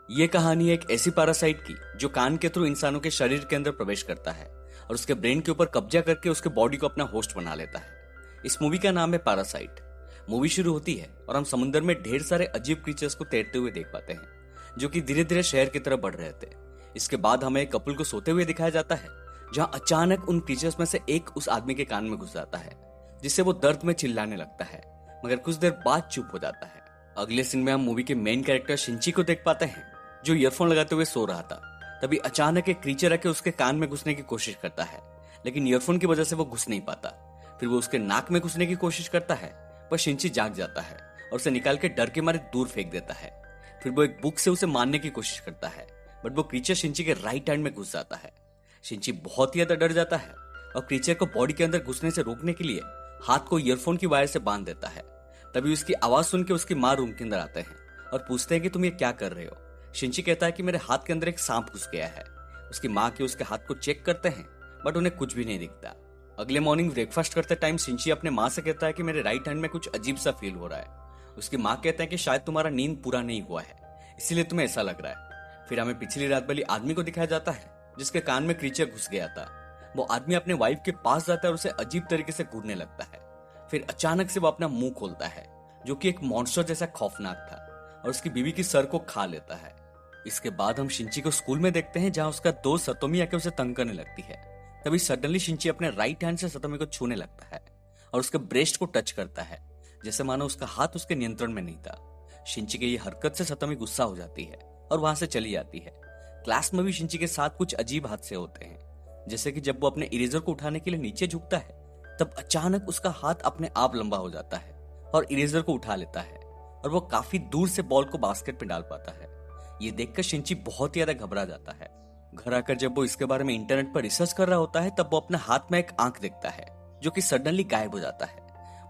ये कहानी एक ऐसी पैरासाइट की जो कान के थ्रू इंसानों के शरीर के अंदर प्रवेश करता है और उसके ब्रेन के ऊपर कब्जा करके उसके बॉडी को अपना होस्ट बना लेता है। इस मूवी का नाम है पैरासाइट। मूवी शुरू होती है और हम समुद्र में ढेर सारे अजीब क्रीचर्स को तैरते हुए देख पाते हैं जो कि धीरे धीरे शहर की तरफ बढ़ रहे थे। इसके बाद हमें एक कपल को सोते हुए दिखाया जाता है जहां अचानक उन क्रीचर्स में से एक उस आदमी के कान में घुस जाता है जिससे वो दर्द में चिल्लाने लगता है, मगर कुछ देर बाद चुप हो जाता है। अगले सीन में हम मूवी के मेन कैरेक्टर शिंची को देख पाते हैं जो ईयरफोन लगाते हुए सो रहा था। तभी अचानक एक क्रीचर आके उसके कान में घुसने की कोशिश करता है, लेकिन ईयरफोन की वजह से वो घुस नहीं पाता। फिर वो उसके नाक में घुसने की कोशिश करता है, पर शिंची जाग जाता है और उसे निकाल के डर के मारे दूर फेंक देता है। फिर वो एक बुक से उसे मारने की कोशिश करता है, बट वो क्रीचर शिंची के राइट हैंड में घुस जाता है। शिंची बहुत ही ज्यादा डर जाता है और क्रीचर को बॉडी के अंदर घुसने से रोकने के लिए हाथ को ईयरफोन की वायर से बांध देता है। तभी उसकी आवाज सुन के उसकी माँ रूम के अंदर आते हैं और पूछते हैं कि तुम ये क्या कर रहे हो। शिंची कहता है कि मेरे हाथ के अंदर एक सांप घुस गया है। उसकी माँ के उसके हाथ को चेक करते हैं, बट उन्हें कुछ भी नहीं दिखता। अगले मॉर्निंग ब्रेकफास्ट करते टाइम शिंची अपने माँ से कहता है कि मेरे राइट हैंड में कुछ अजीब सा फील हो रहा है। उसकी माँ कहते हैं कि शायद तुम्हारा नींद पूरा नहीं हुआ है, इसीलिए तुम्हें ऐसा लग रहा है। फिर हमें पिछली रात वाली आदमी को दिखाया जाता है जिसके कान में क्रीचर घुस गया था। वो आदमी अपने वाइफ के पास जाता है और उसे अजीब तरीके से घूरने लगता है। फिर अचानक से वो अपना मुंह खोलता है जो कि एक मॉन्स्टर जैसा खौफनाक था और उसकी बीवी की सर को खा लेता है। इसके बाद हम शिंची को स्कूल में देखते हैं जहां उसका दोस्त सतोमी आके उसे तंग करने लगती है। तभी सडनली शिंची अपने राइट हैंड से सतोमी को छूने लगता है और उसके ब्रेस्ट को टच करता है, जैसे मानो उसका हाथ उसके नियंत्रण में नहीं था। शिंची की ये हरकत से सतोमी गुस्सा हो जाती है और वहां से चली जाती है। क्लास में भी शिंची के साथ कुछ अजीब हादसे होते हैं, जैसे कि जब वो अपने इरेजर को उठाने के लिए नीचे झुकता है तब अचानक उसका हाथ अपने आप लंबा हो जाता है और इरेजर को उठा लेता है और वो काफी दूर से बॉल को बास्केट में डाल पाता है। ये देखकर शिंची बहुत ही ज्यादा घबरा जाता है। घर आकर जब वो इसके बारे में इंटरनेट पर रिसर्च कर रहा होता है तब वो अपने हाथ में एक आंख देखता है जो कि सडनली गायब हो जाता है।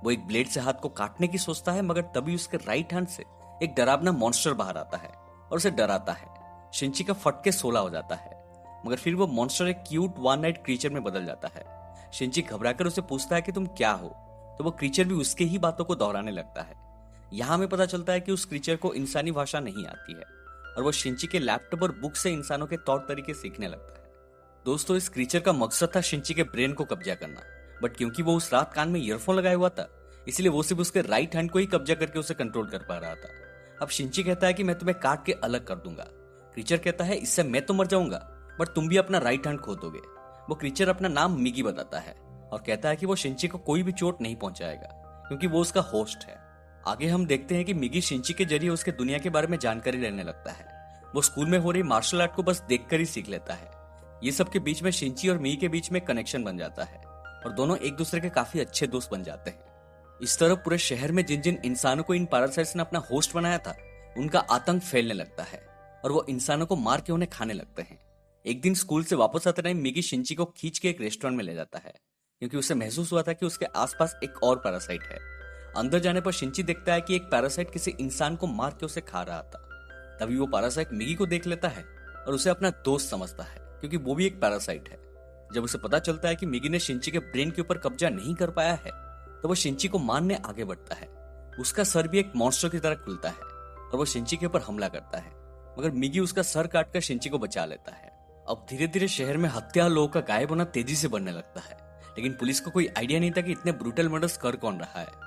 वो एक ब्लेड से हाथ को काटने की सोचता है, मगर तभी उसके राइट हैंड से एक डरावना मॉन्स्टर बाहर आता है और उसे डराता है। शिंची का फट के सोला हो जाता है, मगर फिर वो मॉन्स्टर एक क्यूट वन नाइट क्रीचर में बदल जाता है। शिंची घबराकर उसे पूछता है कि तुम क्या हो, तो वो क्रीचर भी उसके ही बातों को दोहराने लगता है। यहाँ हमें पता चलता है कि उस क्रीचर को इंसानी भाषा नहीं आती है और वो शिंची के लैपटॉप और बुक से इंसानों के तौर तरीके सीखने लगता है। दोस्तों, इस क्रीचर का मकसद था शिंची के ब्रेन को कब्जा करना, बट क्योंकि वो उस रात कान में ईयरफोन लगाया हुआ था इसलिए वो सिर्फ उसके राइट हैंड को ही कब्जा करके उसे कंट्रोल कर पा रहा था। अब शिंची कहता है कि मैं तुम्हें काट के अलग कर दूंगा। क्रीचर कहता है इससे मैं तो मर जाऊंगा, बट तुम भी अपना राइट हैंड खो दोगे। वो क्रीचर अपना नाम मिगी बताता है और कहता है कि वो शिंची को कोई भी चोट नहीं पहुंचाएगा क्योंकि वो उसका होस्ट है। आगे हम देखते हैं कि मिगी शिंची के जरिए उसके दुनिया के बारे में जानकारी लेने लगता है। वो स्कूल में हो रही मार्शल आर्ट को बस देखकर ही सीख लेता है। ये सब के बीच में शिंची और मिगी के बीच में कनेक्शन बन जाता है और दोनों एक दूसरे के काफी अच्छे दोस्त बन जाते हैं। इस तरह पूरे शहर में जिन जिन इंसानों को इन पैरासाइट्स ने अपना होस्ट बनाया था उनका आतंक फैलने लगता है और वो इंसानों को मार के उन्हें खाने लगते हैं। एक दिन स्कूल से वापस आते टाइम मिगी शिंची को खींच के एक रेस्टोरेंट में ले जाता है क्योंकि उसे महसूस हुआ था कि उसके आसपास एक और पैरासाइट है। अंदर जाने पर शिंची देखता है कि एक पैरासाइट किसी इंसान को मार के उसे खा रहा था। तभी वो पैरासाइट मिगी को देख लेता है और उसे अपना दोस्त समझता है क्योंकि वो भी एक पैरासाइट है। जब उसे पता चलता है कि मिगी ने शिंची के ब्रेन के ऊपर कब्जा नहीं कर पाया है तो वो शिंची को मारने आगे बढ़ता है। उसका सर भी एक मॉन्स्टर की तरह खुलता है और वो शिंची के ऊपर हमला करता है, मगर मिगी उसका सर काटकर शिंची को बचा लेता है। अब धीरे धीरे शहर में हत्या लोगों का गायब होना तेजी से बढ़ने लगता है, लेकिन पुलिस को कोई आइडिया नहीं था कि इतने ब्रूटल मर्डर्स कर कौन रहा है।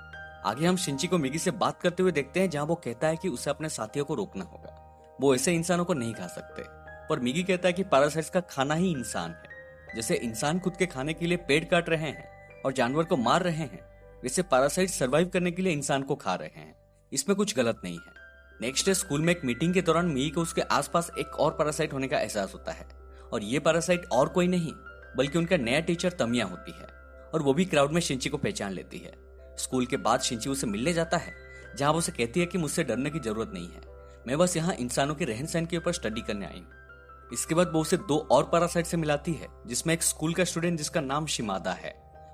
आगे हम शिंची को मिगी से बात करते हुए देखते हैं जहां वो कहता है कि उसे अपने साथियों को रोकना होगा। वो ऐसे इंसानों को नहीं खा सकते, पर मिगी कहता है कि पैरासाइट्स का खाना ही इंसान है। जैसे इंसान खुद के खाने के लिए पेड़ काट रहे हैं और जानवर को मार रहे हैं, वैसे पैरासाइट सर्वाइव करने के लिए इंसान को खा रहे हैं। इसमें कुछ गलत नहीं है। नेक्स्ट डे स्कूल में एक मीटिंग के दौरान मिगी को उसके आसपास एक और पैरासाइट होने का एहसास होता है और ये पैरासाइट और कोई नहीं बल्कि उनका नया टीचर तमिया होती है और वो भी क्राउड में शिंची को पहचान लेती है। स्कूल के बाद शिंची उसे मिलने जाता है जहां वो उसे कहती है कि मुझसे डरने की जरूरत नहीं है, मैं बस यहाँ इंसानों के रहन सहन के ऊपर स्टडी करने आई हूँ। इसके बाद वो उसे दो और पैरासाइट से मिलाती है जिसमें एक स्कूल का स्टूडेंट जिसका नाम शिमादा है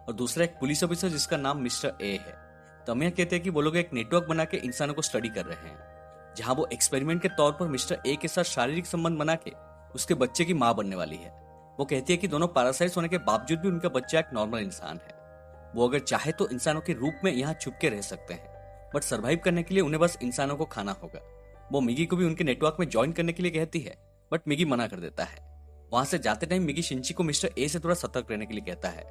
और दूसरा एक पुलिस ऑफिसर जिसका नाम मिस्टर ए है। तमिया कहते हैं कि वो लोग एक नेटवर्क बना के इंसानों को स्टडी कर रहे हैं जहां वो एक्सपेरिमेंट के तौर पर मिस्टर ए के साथ शारीरिक संबंध बना के उसके बच्चे की मां बनने वाली है। वो कहती है कि दोनों पैरासाइट्स होने के बावजूद भी उनका बच्चा एक नॉर्मल इंसान है। वो अगर चाहे तो इंसानों के रूप में यहाँ छुप के रह सकते हैं, बट सरवाइव करने के लिए उन्हें बस इंसानों को खाना होगा। वो मिगी को भी उनके नेटवर्क में ज्वाइन करने के लिए कहती है, बट मिगी मना कर देता है। वहां से जाते टाइम मिगी शिंची को मिस्टर ए से थोड़ा सतर्क रहने के लिए कहता है,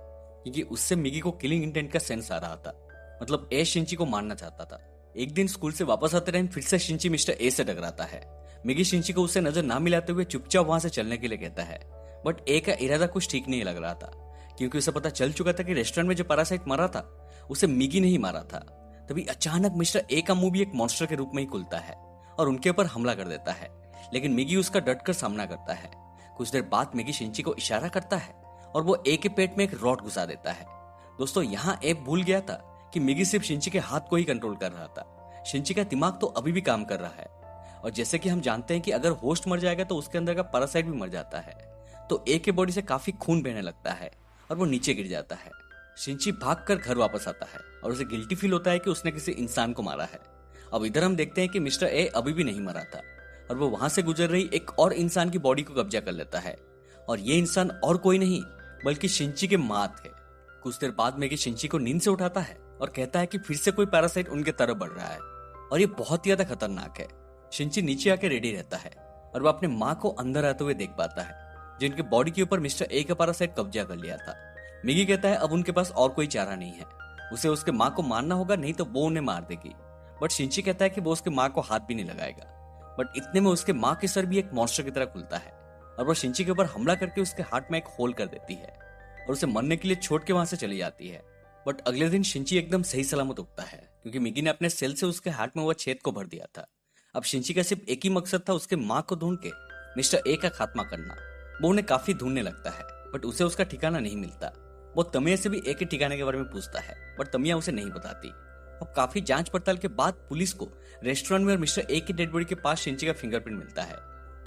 क्योंकि उससे मिगी को किलिंग इंटेंट का सेंस आ रहा था। मतलब ए शिंची को मारना चाहता था। एक दिन स्कूल से वापस आते टाइम फिर से शिंची मिस्टर ए से टकराता है। मिगी शिंची को उससे नजर ना मिलाते हुए चुपचाप वहां से चलने के लिए कहता है, बट ए का इरादा कुछ ठीक नहीं लग रहा था, क्योंकि उसे पता चल चुका था कि रेस्टोरेंट में जो पैरासाइट मरा था उसे मिगी नहीं मारा था। तभी अचानक मिस्टर ए का मुंह भी एक मॉन्स्टर के रूप में ही खुलता है और उनके ऊपर हमला कर देता है, लेकिन मिगी उसका डटकर सामना करता है। कुछ देर बाद मिगी शिंची को इशारा करता है और वो ए के पेट में एक रॉड घुसा देता है। दोस्तों, यहाँ ए भूल गया था कि मिगी सिर्फ शिंची के हाथ को ही कंट्रोल कर रहा था। शिंची का दिमाग तो अभी भी काम कर रहा है, और जैसे कि हम जानते हैं कि अगर होस्ट मर जाएगा तो उसके अंदर का पैरासाइट भी मर जाता है। तो ए के बॉडी से काफी खून बहने लगता है और वो नीचे गिर जाता है। शिंची भागकर घर वापस आता है और उसे गिल्टी फील होता है कि उसने किसी इंसान को मारा है। अब इधर हम देखते हैं कि मिस्टर ए अभी भी नहीं मरा था और वो वहां से गुजर रही एक और इंसान की बॉडी को कब्जा कर लेता है, और ये इंसान और कोई नहीं बल्कि शिंची के माँ थे। कुछ देर बाद मिगी शिंची को नींद से उठाता है और कहता है कि फिर से कोई पैरासाइट उनके तरफ बढ़ रहा है और ये बहुत ही ज्यादा खतरनाक है। शिंची नीचे आके रेडी रहता है और वो अपने माँ को अंदर आते हुए देख पाता है, जिनके बॉडी के ऊपर मिस्टर ए का पैरासाइट कब्जा कर लिया था। मिगी कहता है अब उनके पास और कोई चारा नहीं है, उसे उसके माँ को मारना होगा, नहीं तो वो उन्हें मार देगी। बट शिंची कहता है कि वो उसके माँ को हाथ भी नहीं लगाएगा। बट इतने में उसके माँ के सर भी एक मॉन्स्टर की तरह खुलता है और वो शिंची के ऊपर हमला करके उसके हार्ट में एक होल कर देती है और उसे मरने के लिए छोड़ के वहां से चली जाती है। बट अगले दिन शिंची एकदम सही सलामत उठता है, क्योंकि मिगी ने अपने सेल से उसके हार्ट में हुआ छेद को भर दिया था। अब शिंची का सिर्फ एक ही मकसद था, उसके माँ को ढूंढ के मिस्टर ए का खात्मा करना। वो उन्हें काफी ढूंढने लगता है, बट उसे उसका ठिकाना नहीं मिलता। वो तमिया से भी ए के ठिकाने के बारे में पूछता है, बट तमिया उसे नहीं बताती। अब काफी जांच पड़ताल के बाद पुलिस को रेस्टोरेंट में और मिस्टर ए की डेड बॉडी के पास शिंची का फिंगरप्रिंट मिलता है,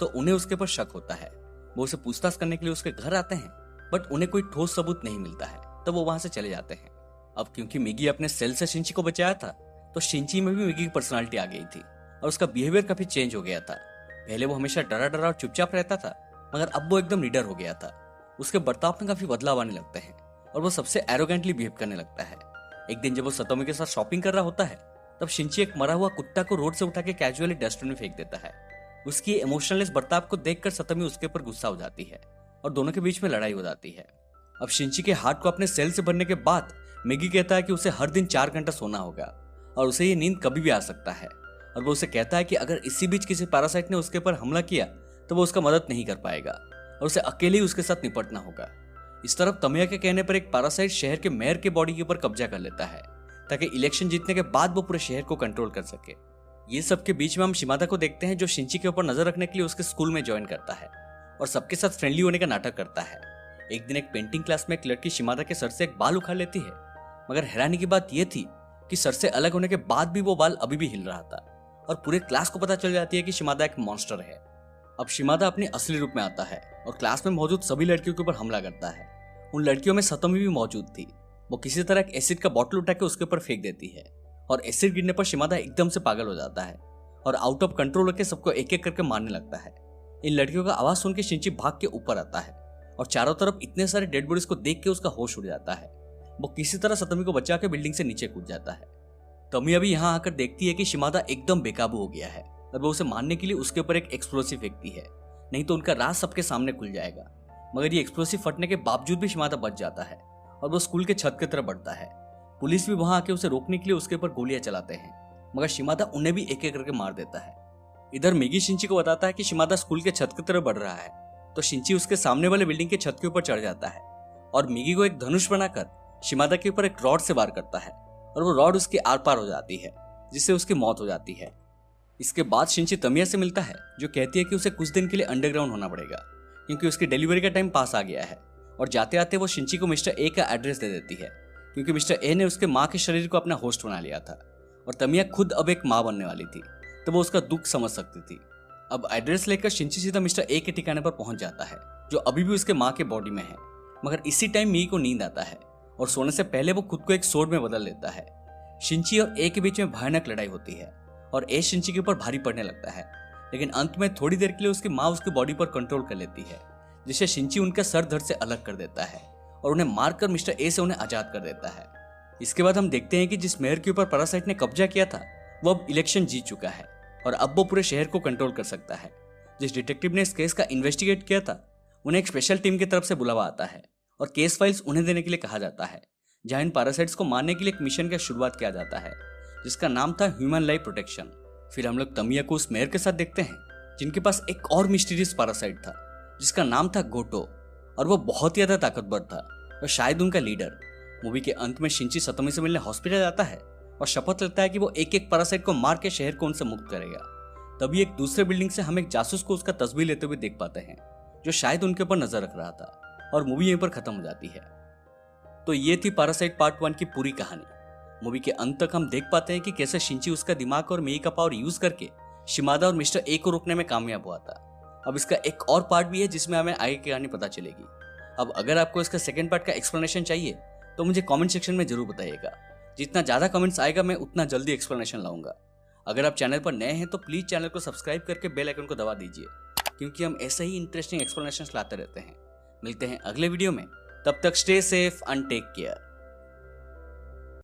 तो उन्हें उसके ऊपर शक होता है। वो उसे पूछताछ करने के लिए उसके घर आते हैं, बट उन्हें कोई ठोस सबूत नहीं मिलता है, तो वो वहां से चले जाते हैं। अब क्योंकि मिगी अपने सेल से शिंची को बचाया था, तो शिंची में भी मिगी की पर्सनालिटी आ गई थी और उसका बिहेवियर काफी चेंज हो गया था। पहले वो हमेशा डरा डरा और चुपचाप रहता था, मगर अब वो एकदम लीडर हो गया था। उसके बर्ताव में काफी बदलाव आने लगते हैं और वो सबसे एरोगेंटली बिहेव करने लगता है। एक दिन जब वो सतोमी के साथ शॉपिंग कर रहा होता है, तब शिंची एक मरा हुआ कुत्ता को रोड से उठा के कैजुअली डस्टबिन में फेंक देता है। उसकी इमोशनलेस बर्ताव को देखकर सतोमी उसके ऊपर गुस्सा हो जाती है और दोनों के बीच में लड़ाई हो जाती है। अब शिंची के हार्ट को अपने सेल से भरने के बाद मिगी कहता है कि उसे हर दिन 4 घंटा सोना होगा और उसे ये नींद कभी भी आ सकता है, और वो उसे कहता है कि अगर इसी बीच किसी पैरासाइट ने उसके ऊपर हमला किया तो वो उसका मदद नहीं कर पाएगा और उसे अकेले ही उसके साथ निपटना होगा। इस तरफ तमिया के कहने पर एक पैरासाइट शहर के मेयर के बॉडी के ऊपर कब्जा कर लेता है, ताकि इलेक्शन जीतने के बाद वो पूरे शहर को कंट्रोल कर सके। ये सब के बीच में हम शिमादा को देखते हैं, जो शिंची के ऊपर नजर रखने के लिए उसके स्कूल में ज्वाइन करता है और सबके साथ फ्रेंडली होने का नाटक करता है। एक दिन एक पेंटिंग क्लास में एक लड़की शिमादा के सर से एक बाल उखाड़ लेती है, मगर हैरानी की बात यह थी कि सर से अलग होने के बाद भी वो बाल अभी भी हिल रहा था और पूरे क्लास को पता चल जाती है कि शिमादा एक मॉन्स्टर है। अब शिमादा अपने असली रूप में आता है और क्लास में मौजूद सभी लड़कियों के ऊपर हमला करता है। उन लड़कियों में सतोमी भी मौजूद थी। वो किसी तरह एक एसिड का बॉटल उठा के उसके ऊपर फेंक देती है और एसिड गिरने पर शिमादा एकदम से पागल हो जाता है और आउट ऑफ कंट्रोल होकर सबको एक एक करके मारने लगता है। इन लड़कियों का आवाज सुन के शिंची भाग के ऊपर आता है और चारों तरफ इतने सारे डेड बॉडीज को देख के उसका होश उड़ जाता है। वो किसी तरह सतोमी को बचा के बिल्डिंग से नीचे कूद जाता है। तमिया भी यहाँ आकर देखती है कि शिमादा एकदम बेकाबू हो गया है और वो उसे मारने के लिए उसके ऊपर एक एक्सप्लोसिव फेंकती है, नहीं तो उनका राज सबके सामने खुल जाएगा। मगर ये एक्सप्लोसिव फटने के बावजूद भी शिमादा बच जाता है और वो स्कूल के छत की तरफ बढ़ता है। पुलिस भी वहां आके उसे रोकने के लिए उसके ऊपर गोलियां चलाते हैं, मगर शिमादा उन्हें भी एक एक करके मार देता है। इधर मिगी शिंची को बताता है कि शिमादा स्कूल के छत की तरफ बढ़ रहा है, तो शिंची उसके सामने वाले बिल्डिंग के छत के ऊपर चढ़ जाता है और मिगी को एक धनुष बनाकर शिमादा के ऊपर एक रॉड से वार करता है और वो रॉड उसके आर पार हो जाती है, जिससे उसकी मौत हो जाती है। इसके बाद शिंची तमिया से मिलता है, जो कहती है कि उसे कुछ दिन के लिए अंडरग्राउंड होना पड़ेगा क्योंकि उसकी डिलीवरी का टाइम पास आ गया है। और जाते आते वो शिंची को मिस्टर ए का एड्रेस दे देती है, क्योंकि मिस्टर ए ने उसके माँ के शरीर को अपना होस्ट बना लिया था और तमिया खुद अब एक माँ बनने वाली थी, तो वो उसका दुख समझ सकती थी। अब एड्रेस लेकर शिंची सीधा मिस्टर ए के ठिकाने पर पहुंच जाता है, जो अभी भी उसके माँ के बॉडी में है। मगर इसी टाइम मिगी को नींद आता है और सोने से पहले वो खुद को एक सोर्ड में बदल लेता है। शिंची और ए के बीच में भयानक लड़ाई होती है और ए शिंची के ऊपर भारी पड़ने लगता है, लेकिन अंत में थोड़ी देर के लिए उसकी माँ उसकी बॉडी पर कंट्रोल कर लेती है, जिससे शिंची उनका सर धड़ से अलग कर देता है और उन्हें मारकर मिस्टर ए से उन्हें आजाद कर देता है। इसके बाद हम देखते हैं कि जिस मेयर के ऊपर पैरासाइट ने कब्जा किया था वो अब इलेक्शन जीत चुका है और अब वो पूरे शहर को कंट्रोल कर सकता है। जिस डिटेक्टिव ने इस केस का इन्वेस्टिगेट किया था उन्हें एक स्पेशल टीम की तरफ से बुलावा आता है और केस फाइल्स उन्हें देने के लिए कहा जाता है, जहां इन पैरासाइट्स को मारने के लिए एक मिशन की शुरुआत किया जाता है जिसका नाम था ह्यूमन लाइफ प्रोटेक्शन। फिर हम लोग तमिया को उस मेयर के साथ देखते हैं जिनके पास एक और मिस्टीरियस पैरासाइट था जिसका नाम था गोटो, और वो बहुत ही ज्यादा ताकतवर था और शायद उनका लीडर। मूवी के अंत में शिंची सतोमी से मिलने हॉस्पिटल जाता है और शपथ लेता है कि वो एक एक पैरासाइट को मार के शहर को उनसे मुक्त करेगा। तभी एक दूसरे बिल्डिंग से हम एक जासूस को उसका तस्वीर लेते हुए देख पाते हैं जो शायद उनके ऊपर नजर रख रहा था, और मूवी यहीं पर खत्म हो जाती है। तो ये थी पैरासाइट पार्ट 1 की पूरी कहानी। मूवी के अंत तक हम देख पाते हैं कि कैसे शिंची उसका दिमाग और मेई का पावर यूज करके शिमादा और मिस्टर ए को रोकने में कामयाब हुआ था। अब इसका एक और पार्ट भी है जिसमें हमें आगे की कहानी पता चलेगी। अब अगर आपको इसका सेकंड पार्ट का एक्सप्लेनेशन चाहिए तो मुझे कमेंट सेक्शन में जरूर बताइएगा। जितना ज्यादा कमेंट्स आएगा मैं उतना जल्दी एक्सप्लेनेशन लाऊंगा। अगर आप चैनल पर नए हैं तो प्लीज चैनल को सब्सक्राइब करके बेल आइकन को दबा दीजिए, क्योंकि हम ऐसे ही इंटरेस्टिंग एक्सप्लेनेशंस लाते रहते हैं। मिलते हैं अगले वीडियो में, तब तक stay safe and take care.